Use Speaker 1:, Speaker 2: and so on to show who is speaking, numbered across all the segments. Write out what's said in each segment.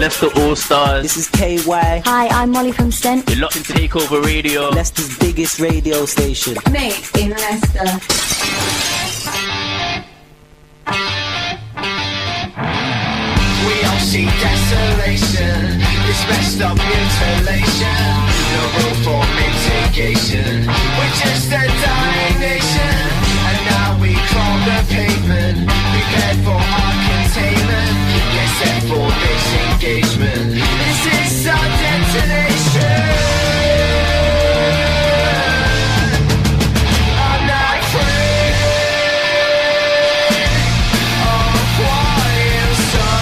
Speaker 1: Leicester All-Stars.
Speaker 2: This is KY.
Speaker 3: Hi, I'm Molly from Stent.
Speaker 1: You're locked into Takeover Radio.
Speaker 2: Leicester's biggest radio station.
Speaker 4: Mix in Leicester.
Speaker 5: We all see desolation, this messed up mutilation. No room for mitigation. We're just a dying nation, and now we climb the pavement, prepared for our containment. Get set for this engagement. This is our detonation. I'm not afraid of what you saw.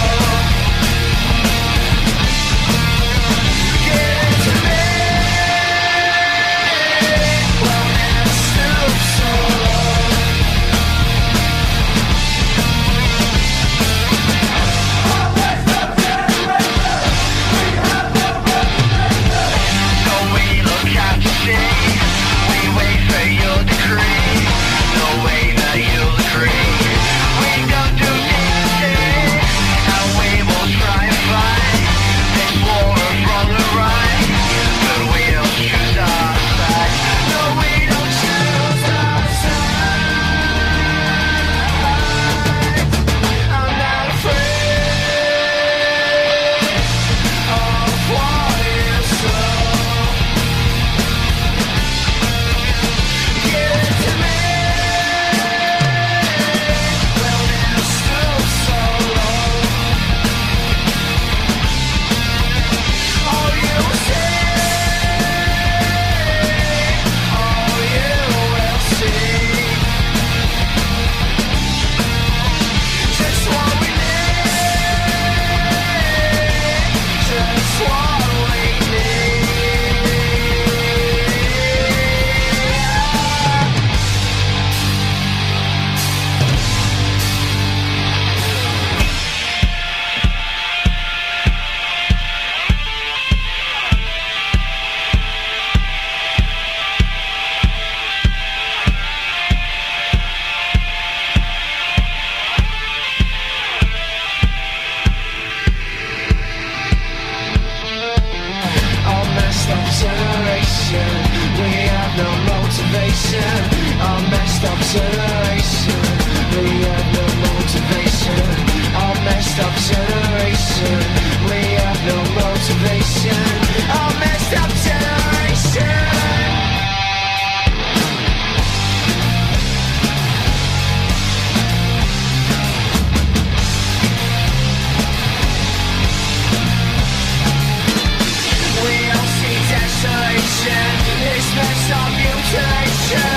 Speaker 5: Give it to me. Well, now stoop so low. No, we look out to sea. We wait for your decree. No way that you'll agree. We go to DC, and we will try and fight this war from the right. But we don't choose our side. No, we don't choose our side. I'm not afraid of what you saw. Give it to me. Well, now stoop so low. All you see, all you will see, just what we need, just what we need. Our messed up generation, we have no motivation. Our messed up generation, we have no motivation. Our messed up generation, we have no motivation. Our messed up generation. We all see desolation, this mess of mutilation.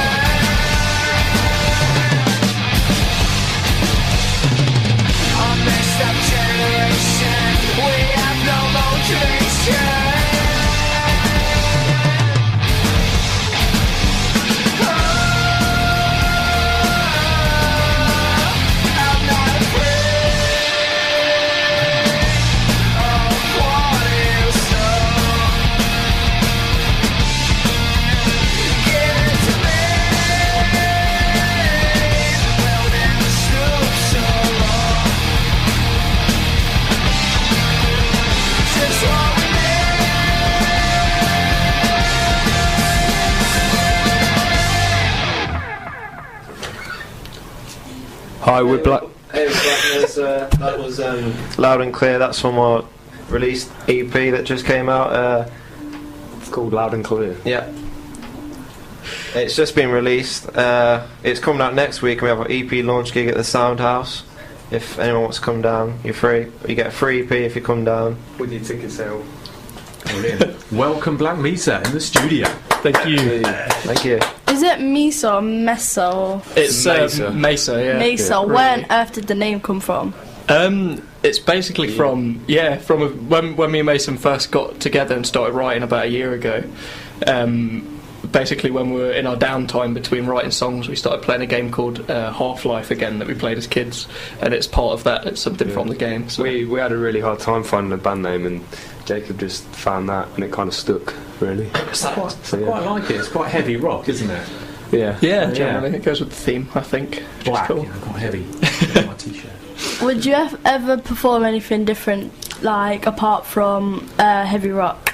Speaker 5: Our messed up generation, we have no motivation. I'm not afraid of what you saw. Give it to me. Well, now stoop so low. Just what we
Speaker 6: Hi, we're Black.
Speaker 7: Hey, Blackness, that was Loud and Clear. That's from our released EP that just came out.
Speaker 6: It's called Loud and Clear.
Speaker 7: Yeah. It's just been released. It's coming out next week, and we have an EP launch gig at the Sound House. If anyone wants to come down, you're free. You get a free EP if you come down.
Speaker 6: With your ticket sale.
Speaker 8: Brilliant. Welcome, Black Mesa, in the studio.
Speaker 6: Thank you.
Speaker 7: Thank you.
Speaker 3: Is it Mesa or Mesa? Or
Speaker 6: It's Mesa, yeah.
Speaker 3: Mesa.
Speaker 6: Yeah.
Speaker 3: Where on earth did the name come from?
Speaker 6: It's basically from when me and Mason first got together and started writing about a year ago. Basically, when we were in our downtime between writing songs, we started playing a game called Half-Life again that we played as kids, and it's part of that. It's something from the game. So.
Speaker 8: We had a really hard time finding a band name, and Jacob just found that, and it kind of stuck, really. I quite like it. It's quite heavy rock, isn't it?
Speaker 6: Yeah, generally it goes with the theme, I think.
Speaker 8: Black,
Speaker 6: cool.
Speaker 8: quite heavy. My t-shirt.
Speaker 3: Would you ever perform anything different like apart from heavy rock?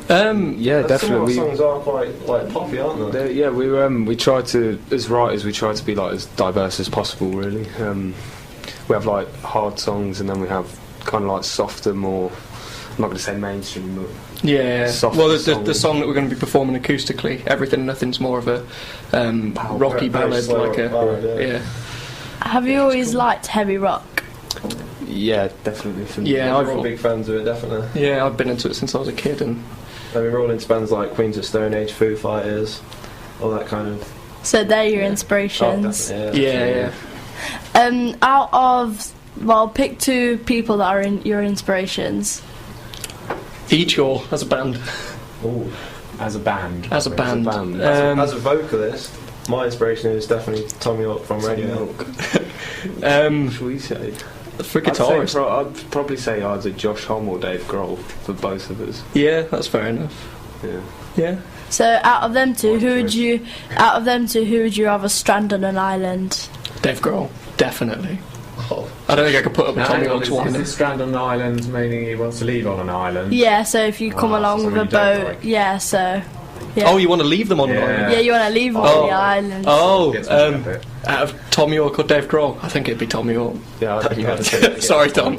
Speaker 8: Yeah,
Speaker 7: Some of our
Speaker 8: definitely.
Speaker 7: songs are quite like poppy, aren't they?
Speaker 8: Yeah, we try to, as writers, we try to be like as diverse as possible. Really, we have like hard songs, and then we have kind of like softer, more. I'm not going to say mainstream, but
Speaker 6: Yeah.
Speaker 8: Soft
Speaker 6: Well, the
Speaker 8: songs.
Speaker 6: song that we're going to be performing acoustically, Everything and Nothing's more of a rocky
Speaker 7: very
Speaker 6: ballad,
Speaker 7: slow
Speaker 6: like a
Speaker 7: ballad, yeah.
Speaker 3: Have you always liked heavy rock?
Speaker 8: yeah, definitely. For me.
Speaker 6: Yeah,
Speaker 7: We're all big fans of it, definitely.
Speaker 6: Yeah, I've been into it since I was a kid, and
Speaker 7: I mean, we're all into bands like Queens of Stone Age, Foo Fighters, all that kind of.
Speaker 3: So they're your
Speaker 7: Oh,
Speaker 3: inspirations.
Speaker 7: definitely,
Speaker 6: yeah.
Speaker 3: Out of, well, pick 2 people that are your inspirations.
Speaker 6: Each or as a band.
Speaker 7: Ooh.
Speaker 4: As a band.
Speaker 6: As a band.
Speaker 7: As a vocalist, my inspiration is definitely Tom York from Radiohead.
Speaker 8: What should we say?
Speaker 6: For guitarist.
Speaker 8: I'd probably say either Josh Homme or Dave Grohl for both of us.
Speaker 6: Yeah, that's fair enough.
Speaker 8: Yeah.
Speaker 6: Yeah.
Speaker 3: So out of them two, who would you rather strand on an island?
Speaker 6: Dave Grohl, definitely.
Speaker 7: Oh.
Speaker 6: I don't think I could put up with
Speaker 4: Now,
Speaker 6: Tommy
Speaker 4: hang on,
Speaker 6: York's
Speaker 4: is
Speaker 6: one.
Speaker 4: this strand on an island meaning he wants to leave on an island?
Speaker 3: Yeah, so if you come
Speaker 4: Ah,
Speaker 3: along
Speaker 4: so
Speaker 3: with a
Speaker 4: something you don't
Speaker 3: boat,
Speaker 4: like.
Speaker 3: yeah, so yeah.
Speaker 6: Oh, you want to leave them on an
Speaker 4: Yeah.
Speaker 6: island?
Speaker 3: Yeah, you want to leave them
Speaker 6: Oh.
Speaker 3: on the island.
Speaker 6: Oh,
Speaker 4: Gets me to that bit.
Speaker 6: out of Tom York or Dave Grohl, I think it'd be Tom York.
Speaker 8: Yeah, I
Speaker 7: You had to say it again.
Speaker 6: Sorry, Tom.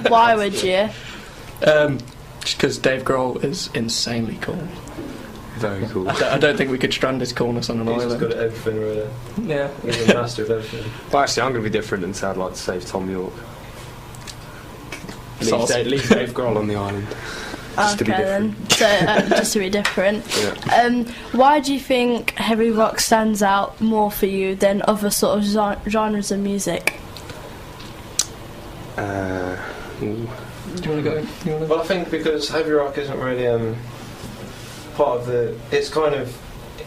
Speaker 3: Why would you?
Speaker 6: Just because Dave Grohl is insanely cool.
Speaker 8: very cool.
Speaker 6: I don't think we could strand his coolness on an
Speaker 7: He's just good
Speaker 6: island.
Speaker 7: at everything, really.
Speaker 6: Yeah.
Speaker 7: He's a master of everything.
Speaker 8: Well, actually, I'm going to be different and say I'd like to save Tom York.
Speaker 6: Sauce.
Speaker 8: Leave Dave Grohl on the island. Just to be
Speaker 3: Okay
Speaker 8: different.
Speaker 3: then. So just to be different.
Speaker 8: Yeah.
Speaker 3: Why do you think heavy rock stands out more for you than other sort of genres of music?
Speaker 8: Ooh.
Speaker 6: Do you want to go? You wanna...
Speaker 7: Well, I think because heavy rock isn't really part of the. It's kind of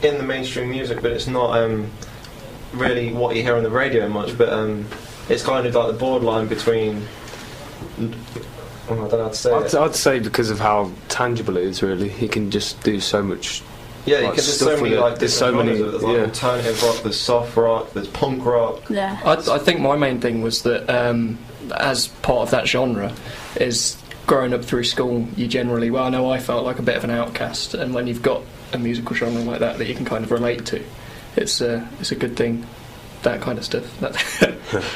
Speaker 7: in the mainstream music, but it's not really what you hear on the radio much. But it's kind of like the borderline between. I don't know how to say it.
Speaker 8: I'd say because of how tangible it is, really. He can just do so much.
Speaker 7: Yeah, you
Speaker 8: like,
Speaker 7: can. There's
Speaker 8: stuff
Speaker 7: so many
Speaker 8: with it.
Speaker 7: like
Speaker 8: There's so
Speaker 7: different
Speaker 8: many.
Speaker 7: genres of it. There's like alternative rock, there's soft rock, there's punk rock.
Speaker 3: Yeah.
Speaker 6: I think my main thing was that as part of that genre is growing up through school, you generally, well, I know I felt like a bit of an outcast, and when you've got a musical genre like that you can kind of relate to, it's a good thing. That kind of stuff. That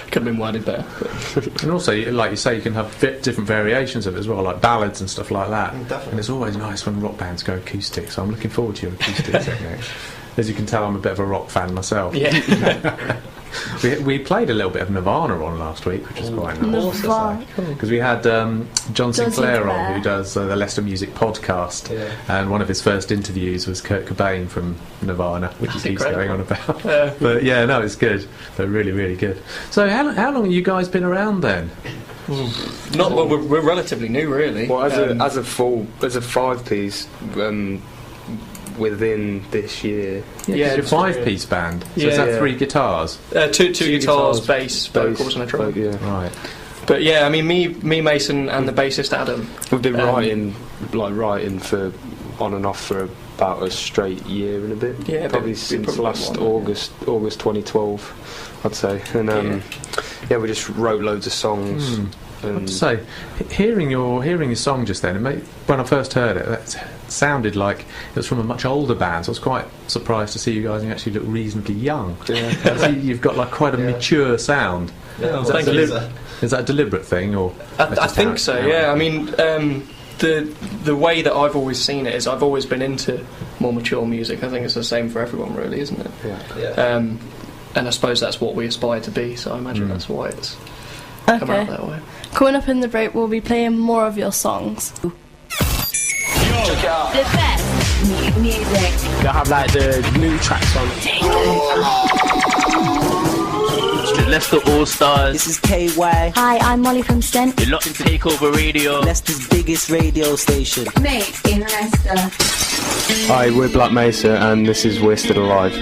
Speaker 6: could have been worded better. But.
Speaker 4: And also, like you say, you can have different variations of it as well, like ballads and stuff like that.
Speaker 7: Definitely.
Speaker 4: And it's always nice when rock bands go acoustic, so I'm looking forward to your acoustic technique. As you can tell, I'm a bit of a rock fan myself.
Speaker 6: Yeah.
Speaker 4: We played a little bit of Nirvana on last week, which was quite nice.
Speaker 3: Nirvana.
Speaker 4: Because we had John Sinclair
Speaker 3: Sinclair.
Speaker 4: on, who does the Leicester Music podcast,
Speaker 7: Yeah.
Speaker 4: and one of his first interviews was Kurt Cobain from Nirvana, which he
Speaker 6: That's
Speaker 4: keeps going on
Speaker 6: incredible.
Speaker 4: about. But yeah, no, it's good. They're really, really good. So how long have you guys been around then?
Speaker 6: Not well, we're relatively new, really.
Speaker 8: Well, as a 5-piece, within this year.
Speaker 4: Yeah,
Speaker 6: just-
Speaker 4: it's a 5-piece band. So is
Speaker 6: Yeah.
Speaker 4: that 3 guitars?
Speaker 6: two guitars, bass, vocals, and a drum.
Speaker 8: Yeah.
Speaker 4: Right.
Speaker 6: But yeah, I mean, me, Mason, and the bassist Adam.
Speaker 8: We've been
Speaker 6: Um,
Speaker 8: writing for on and off for about a straight year and a bit.
Speaker 6: Yeah,
Speaker 8: probably
Speaker 6: bit-
Speaker 8: since
Speaker 6: probably
Speaker 8: last
Speaker 6: longer,
Speaker 8: August 2012, I'd say. And yeah, we just wrote loads of songs.
Speaker 4: I have
Speaker 8: And
Speaker 4: to say, hearing your song just then, when I first heard it, that sounded like it was from a much older band. So I was quite surprised to see you guys, and you actually look reasonably young.
Speaker 8: yeah.
Speaker 4: You've got like quite a mature sound.
Speaker 7: Yeah,
Speaker 4: Is that,
Speaker 6: thank you.
Speaker 4: is that a deliberate thing, or?
Speaker 6: I think so. Yeah, I mean, the way that I've always seen it is I've always been into more mature music. I think it's the same for everyone, really, isn't it?
Speaker 7: Yeah.
Speaker 6: And I suppose that's what we aspire to be. So I imagine that's why it's come out
Speaker 3: Okay.
Speaker 6: that way.
Speaker 3: Coming up in the break, we'll be playing more of your songs.
Speaker 9: The best new music.
Speaker 2: They'll have like the new tracks on.
Speaker 1: Leicester All Stars.
Speaker 2: This is KY,
Speaker 3: Hi, I'm Molly from Stent.
Speaker 1: You're locked into Takeover Radio.
Speaker 2: Leicester's biggest radio station.
Speaker 9: Made in Leicester.
Speaker 8: Hi, we're Black Mesa, and this is We're Still Alive.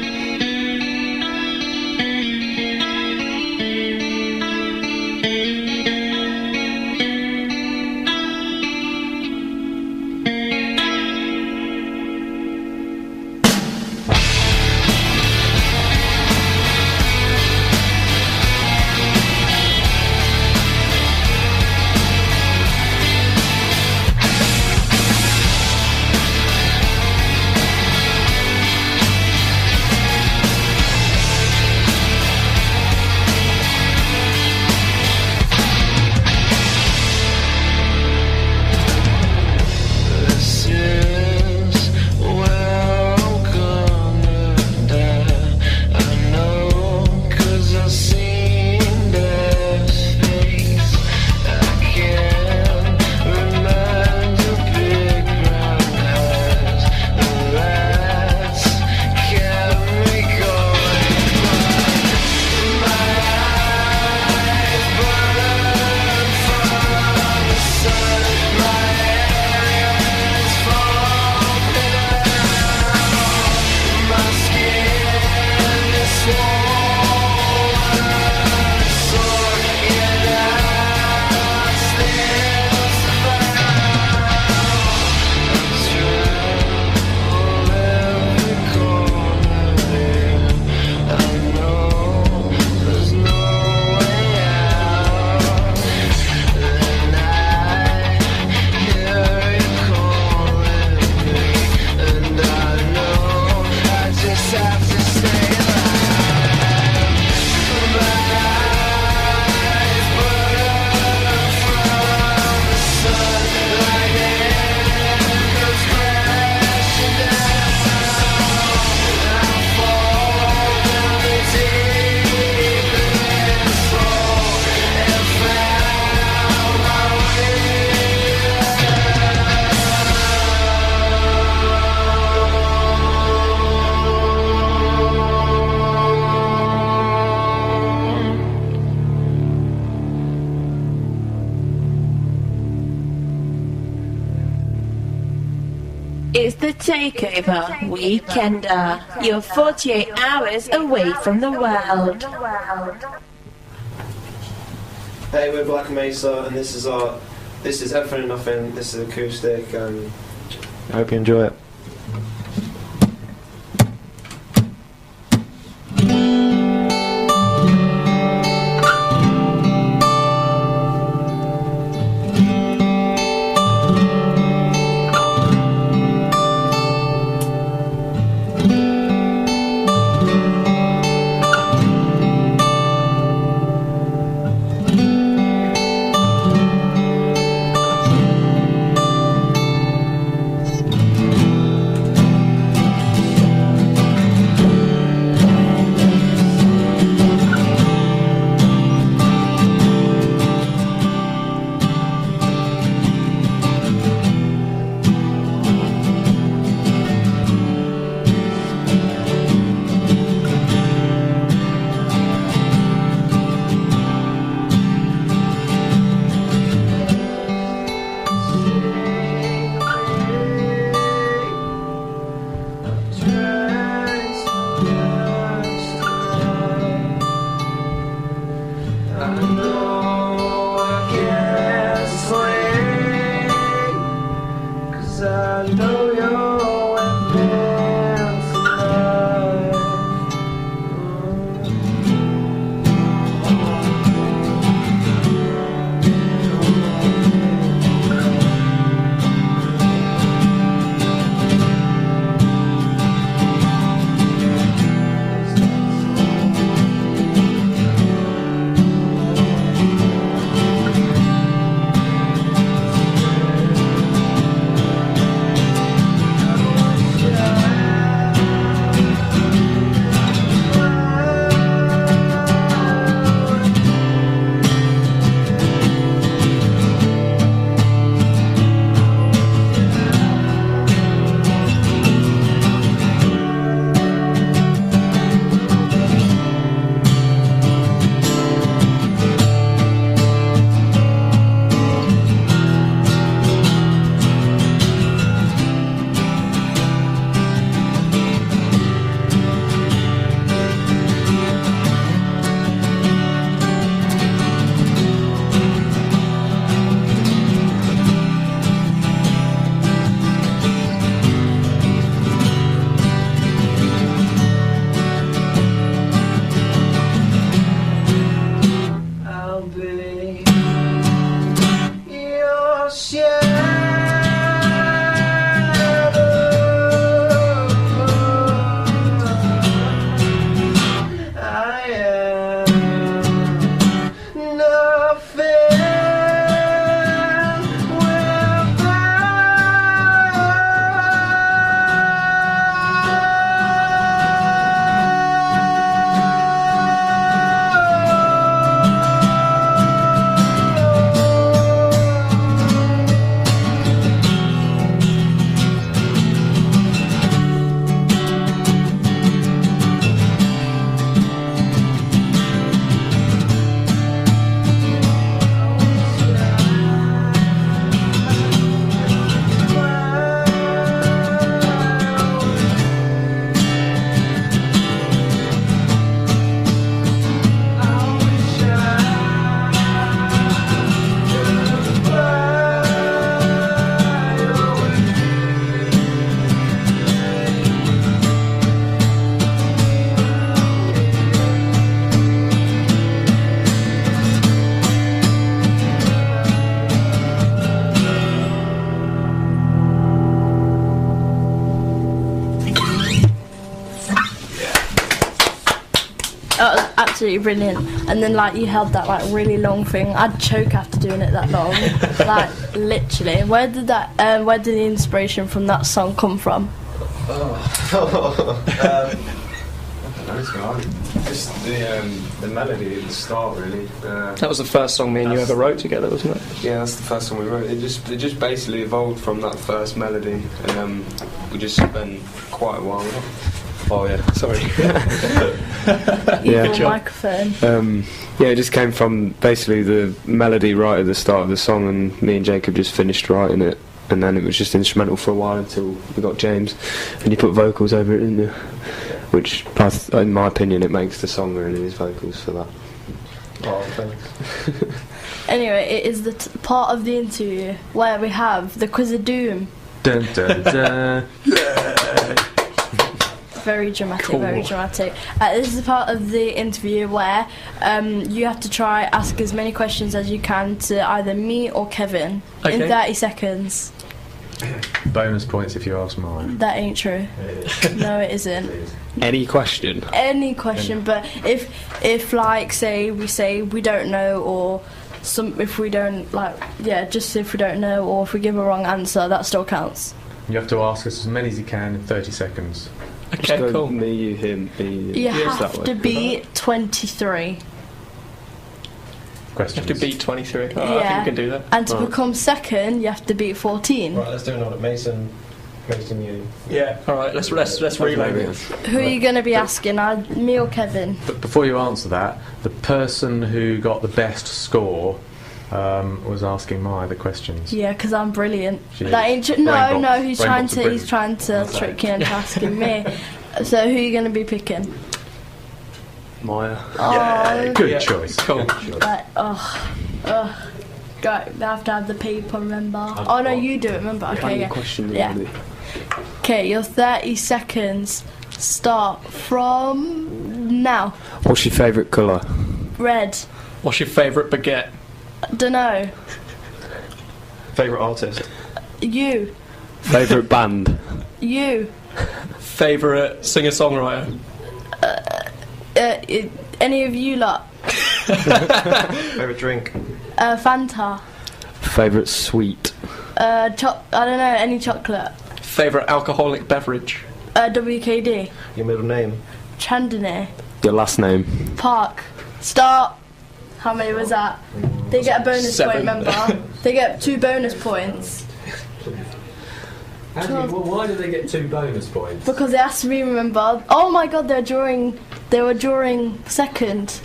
Speaker 9: is the Takeover Weekender. You're 48 hours away from the world.
Speaker 7: Hey, we're Black Mesa, and this is Everything and Nothing. This is acoustic.
Speaker 8: I hope you enjoy it.
Speaker 3: That was absolutely brilliant. And then like you held that like really long thing. I'd choke after doing it that long. Like literally. Where did the inspiration from that song come from?
Speaker 8: Just the melody at the start, really.
Speaker 6: That was the first song me and you ever wrote together, wasn't it?
Speaker 8: Yeah, that's the first song we wrote. It just basically evolved from that first melody, and we just spent quite a while. Oh yeah, sorry.
Speaker 3: Yeah, microphone.
Speaker 8: Yeah, it just came from basically the melody right at the start of the song, and me and Jacob just finished writing it and then it was just instrumental for a while until we got James, and you put vocals over it, didn't you? Which, in my opinion, it makes the song really, his vocals for that.
Speaker 7: Oh, thanks.
Speaker 3: Anyway, it is the part of the interview where we have the Quiz of Doom.
Speaker 4: Dun, dun, dun.
Speaker 3: Very dramatic,
Speaker 6: Cool.
Speaker 3: very dramatic. This is the part of the interview where you have to try ask as many questions as you can to either me or Kevin in
Speaker 6: Okay.
Speaker 3: 30 seconds.
Speaker 4: Bonus points if you ask mine.
Speaker 3: That ain't true. No, it isn't.
Speaker 8: Any question?
Speaker 3: Any question, but if like say we don't know, or if we don't just if we don't know, or if we give a wrong answer, that still counts.
Speaker 4: You have to ask us as many as you can in 30 seconds.
Speaker 6: Okay,
Speaker 8: Go
Speaker 6: cool.
Speaker 8: Me, you, him, me.
Speaker 3: You
Speaker 8: Yes, that
Speaker 3: have
Speaker 8: way.
Speaker 3: to be 23.
Speaker 4: Questions.
Speaker 6: You have to beat 23. Oh, I think
Speaker 3: Yeah.
Speaker 6: we can do that.
Speaker 3: And to
Speaker 8: Right.
Speaker 3: become second, you have to beat 14.
Speaker 7: Right, let's do another. Mason, you.
Speaker 6: Yeah. All right. Let's relay
Speaker 8: Maybe.
Speaker 6: this.
Speaker 3: Who are you going to be asking? Me or Kevin?
Speaker 4: But before you answer that, the person who got the best score was asking the questions.
Speaker 3: Yeah, because I'm brilliant.
Speaker 4: She
Speaker 3: That
Speaker 4: is.
Speaker 3: ain't no,
Speaker 4: Rainbow-
Speaker 3: no. He's trying
Speaker 4: Rainbows are
Speaker 3: to
Speaker 4: brilliant.
Speaker 3: trick you into asking me. So who are you going to be picking?
Speaker 8: Maya.
Speaker 3: Oh,
Speaker 4: Good
Speaker 6: Yeah.
Speaker 4: choice.
Speaker 6: Cool.
Speaker 3: like, Go. They have to have the paper. Remember? Oh no, you do it. Remember? Okay, yeah.
Speaker 8: Question
Speaker 3: Yeah.
Speaker 8: really.
Speaker 3: Okay, your 30 seconds start from now.
Speaker 8: What's your favourite colour?
Speaker 3: Red.
Speaker 6: What's your favourite baguette?
Speaker 3: Dunno.
Speaker 7: Favourite artist?
Speaker 3: You.
Speaker 8: Favourite band?
Speaker 3: You.
Speaker 6: Favourite singer-songwriter?
Speaker 3: Any of you lot.
Speaker 7: Favourite drink?
Speaker 3: Fanta.
Speaker 8: Favourite sweet?
Speaker 3: I don't know, any chocolate.
Speaker 6: Favourite alcoholic beverage?
Speaker 3: WKD.
Speaker 7: Your middle name?
Speaker 3: Chandani.
Speaker 8: Your last name?
Speaker 3: Park. Start. How many was that? They get a bonus
Speaker 6: 7.
Speaker 3: point, remember? They get 2 bonus points.
Speaker 4: Why did they get 2 bonus points?
Speaker 3: Because they asked me, remember? Oh my god, they were drawing second.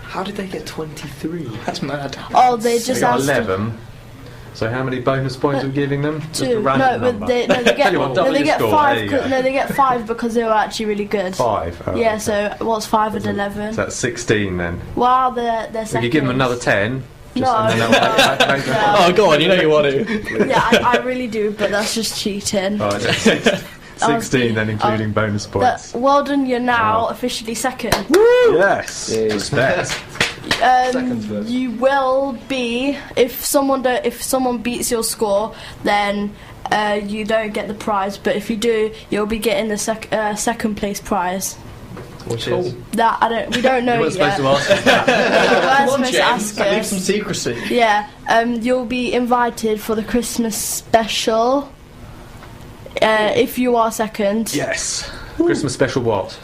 Speaker 8: How did they get 23?
Speaker 6: That's mad.
Speaker 3: Oh, they
Speaker 4: They
Speaker 3: just
Speaker 4: got
Speaker 3: asked
Speaker 4: 11. So how many bonus points are we giving them? Just a
Speaker 3: 2.
Speaker 4: random
Speaker 3: No,
Speaker 4: number.
Speaker 3: but they
Speaker 4: Tell you what, double your
Speaker 3: get
Speaker 4: score.
Speaker 3: 5.
Speaker 4: There you go.
Speaker 3: No, they get 5 because they were actually really good.
Speaker 4: 5. Oh,
Speaker 3: Yeah,
Speaker 4: okay.
Speaker 3: so what's 5 and 11?
Speaker 4: So that's 16 then.
Speaker 3: Wow, they're
Speaker 4: If
Speaker 3: second.
Speaker 4: you give them another 10.
Speaker 3: No,
Speaker 4: and then that will make them-
Speaker 3: no.
Speaker 6: Oh, go on. You know you want to.
Speaker 3: Yeah, I really do, but that's just cheating.
Speaker 4: Oh, is it 16 then, including bonus points.
Speaker 3: Well done, you're now officially second.
Speaker 4: Yes.
Speaker 8: Yeah.
Speaker 4: Respect.
Speaker 3: You will be if someone beats your score, then you don't get the prize. But if you do, you'll be getting the second place prize.
Speaker 7: Which is?
Speaker 3: That we don't know
Speaker 4: You weren't
Speaker 3: yet.
Speaker 4: supposed to ask us that.
Speaker 3: We're
Speaker 6: Come on,
Speaker 3: supposed to
Speaker 6: James.
Speaker 3: ask
Speaker 6: Leave
Speaker 3: us.
Speaker 6: some secrecy.
Speaker 3: Yeah, you'll be invited for the Christmas special. If you are second,
Speaker 4: Yes. Christmas special what?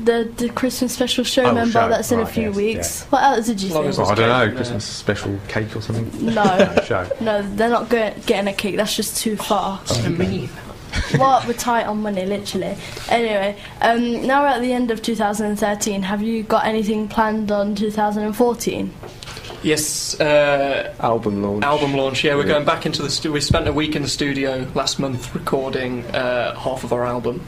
Speaker 3: the Christmas special show,
Speaker 4: Oh,
Speaker 3: remember,
Speaker 4: show.
Speaker 3: that's in a
Speaker 4: Right,
Speaker 3: few
Speaker 4: yes,
Speaker 3: weeks. What else did you
Speaker 6: As long
Speaker 3: think?
Speaker 6: as
Speaker 4: Oh, I don't know.
Speaker 6: Yeah.
Speaker 4: Christmas special cake or something?
Speaker 3: No,
Speaker 4: Show.
Speaker 3: no, they're not getting a cake. That's just too far.
Speaker 6: I mean.
Speaker 3: What? We're tight on money, literally. Anyway, now we're at the end of 2013. Have you got anything planned on 2014?
Speaker 6: Yes.
Speaker 8: Album launch.
Speaker 6: Album launch. Yeah, we're
Speaker 8: Yeah.
Speaker 6: going back into the studio. We spent a week in the studio last month recording half of our album.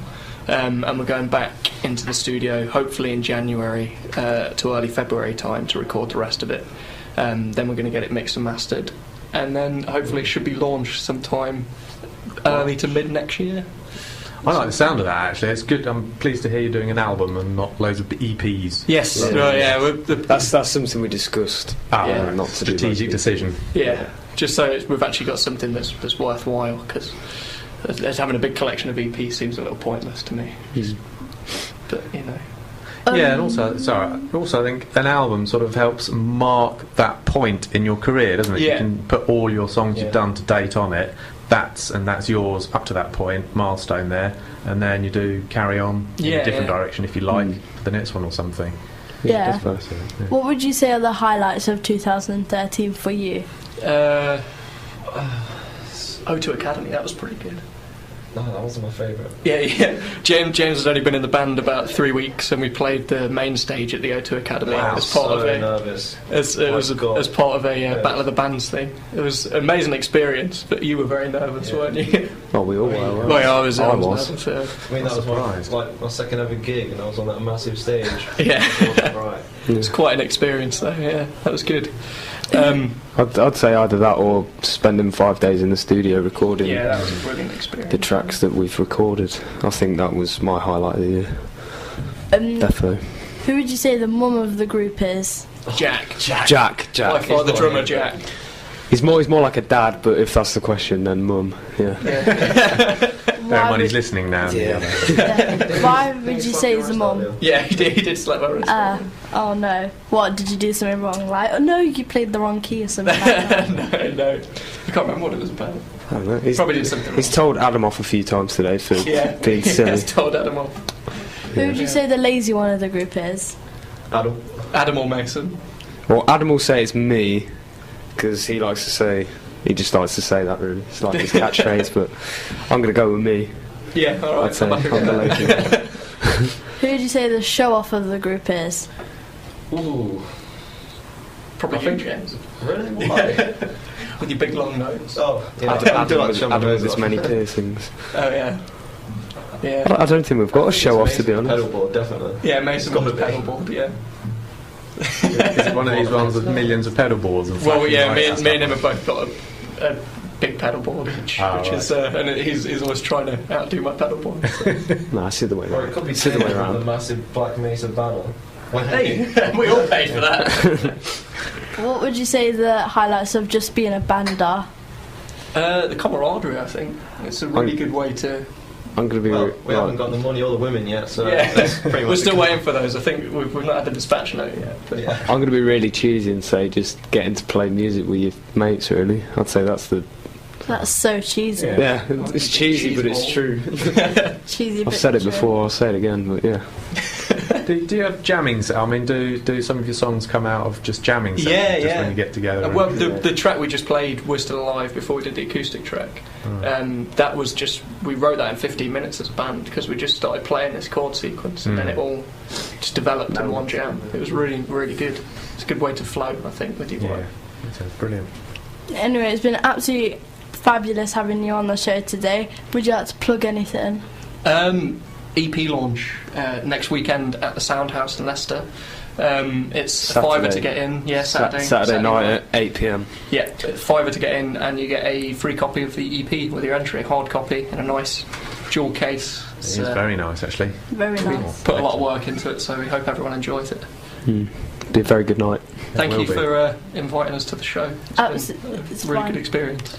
Speaker 6: And we're going back into the studio hopefully in January to early February time to record the rest of it. Then we're going to get it mixed and mastered, and then hopefully it should be launched sometime early to mid next year.
Speaker 4: I like the sound of that actually. It's good. I'm pleased to hear you're doing an album and not loads of EPs.
Speaker 6: Yes,
Speaker 8: That's something we discussed.
Speaker 6: Yeah.
Speaker 8: Not to do
Speaker 4: Strategic
Speaker 8: those
Speaker 4: decision.
Speaker 6: yeah. Just so we've actually got something that's worthwhile, because having a big collection of EPs seems a little pointless to me. But you know.
Speaker 4: Yeah, and also I think an album sort of helps mark that point in your career, doesn't it?
Speaker 6: Yeah.
Speaker 4: You can put all your songs
Speaker 7: Yeah.
Speaker 4: you've done to date on it. That's yours up to that point, milestone there, and then you do carry on in
Speaker 6: Yeah,
Speaker 4: a different
Speaker 6: yeah.
Speaker 4: direction if you like for the next one or something.
Speaker 3: Yeah.
Speaker 8: Vice versa, yeah.
Speaker 3: What would you say are the highlights of 2013 for you?
Speaker 6: O2 Academy, that was pretty good.
Speaker 7: No, that wasn't my favourite.
Speaker 6: Yeah. James has only been in the band about 3 weeks, and we played the main stage at the O2 Academy as part of a
Speaker 7: nervous.
Speaker 6: as part of a Battle of the Bands thing. It was an amazing experience, but you were very nervous, weren't you?
Speaker 8: Oh, we all were.
Speaker 6: Well, I was.
Speaker 8: nervous.
Speaker 7: I mean, that was my second ever gig, and I was on that massive stage.
Speaker 6: Yeah.
Speaker 7: Right.
Speaker 6: It's quite an experience, though. Yeah, that was good.
Speaker 8: I'd say either that or spending 5 days in the studio recording.
Speaker 6: Yeah, that was a brilliant experience.
Speaker 8: The tracks that we've recorded. I think that was my highlight of the year. Defo.
Speaker 3: Who would you say the mum of the group is?
Speaker 6: Jack.
Speaker 8: Jack.
Speaker 6: By far the drummer, Jack.
Speaker 8: He's more like a dad, but if that's the question, then mum. Yeah.
Speaker 4: Bear in mind he's listening now.
Speaker 2: Yeah.
Speaker 3: Why would you say he's the mum?
Speaker 6: Yeah, he did slap my wrist.
Speaker 3: Oh no. What, did you do something wrong? Like, oh no, you played the wrong key or something like that?
Speaker 6: No. I can't remember what it was about.
Speaker 8: I don't know.
Speaker 6: Probably did something wrong.
Speaker 8: He's told Adam off a few times today for being silly.
Speaker 6: He's told Adam off.
Speaker 3: Who would you say the lazy one of the group is?
Speaker 6: Adam or Mason?
Speaker 8: Well, Adam will say it's me, because he just likes to say that, really. It's like his catchphrase, but I'm going to go with me.
Speaker 6: Yeah, alright.
Speaker 8: I'd say I'm the lazy one.
Speaker 3: Who would you say the show-off of the group is?
Speaker 6: Ooh. Probably you, James.
Speaker 7: Really? Why?
Speaker 6: With your big long nose.
Speaker 7: Oh, yeah.
Speaker 8: Adam with his many piercings.
Speaker 6: Oh, yeah. Yeah.
Speaker 8: I don't think we've got a show off, to be honest.
Speaker 7: Pedalboard, definitely.
Speaker 6: Yeah, Mason got a pedalboard, yeah.
Speaker 4: Is it one of these ones with millions of pedal boards? And
Speaker 6: Well, yeah, me
Speaker 4: lights
Speaker 6: and him have both got a big pedalboard each, which is, and he's always trying to outdo my pedalboard. So.
Speaker 8: No, I see the way
Speaker 7: Or
Speaker 8: around.
Speaker 7: it could be
Speaker 8: See the way
Speaker 7: the
Speaker 8: around.
Speaker 7: massive black Mesa banner.
Speaker 6: Hey, we all paid for that.
Speaker 3: What would you say the highlights of just being a band are?
Speaker 6: The camaraderie, I think. It's a really good way to...
Speaker 8: I'm going to be...
Speaker 7: We haven't got the money or the women yet, so
Speaker 6: Yeah,
Speaker 7: that's pretty much
Speaker 6: we're still waiting for those. I think we've not had the dispatch note yet. But
Speaker 7: Yeah.
Speaker 8: I'm going to be really cheesy and say just getting to play music with your mates, really. I'd say that's the...
Speaker 3: That's so cheesy.
Speaker 8: Yeah, it's cheesy, but it's true.
Speaker 3: Cheesy.
Speaker 8: I've said it before, I'll say it again, but yeah.
Speaker 4: Do you have jamming? I mean, do some of your songs come out of just jamming?
Speaker 6: Yeah,
Speaker 4: just when you get together.
Speaker 6: Well, the track we just played, "We're Still Alive," before we did the acoustic track. That was just we wrote that in 15 minutes as a band because we just started playing this chord sequence and then it all just developed in one jam. It was really, really good. It's a good way to flow, I think, with your work.
Speaker 4: That sounds brilliant.
Speaker 3: Anyway, it's been absolutely fabulous having you on the show today. Would you like to plug anything?
Speaker 6: EP launch next weekend at the Soundhouse in Leicester. It's
Speaker 8: Saturday.
Speaker 6: a £5 to get in. Yeah,
Speaker 8: Saturday night at 8 p.m.
Speaker 6: Yeah, £5 to get in, and you get a free copy of the EP with your entry, hard copy in a nice jewel case.
Speaker 4: It's very nice, actually.
Speaker 3: Very nice.
Speaker 6: Put a lot of work into it, so we hope everyone enjoys it.
Speaker 8: Be a very good night.
Speaker 6: Thank you for inviting us to the show.
Speaker 3: Absolutely,
Speaker 6: It's a really good experience.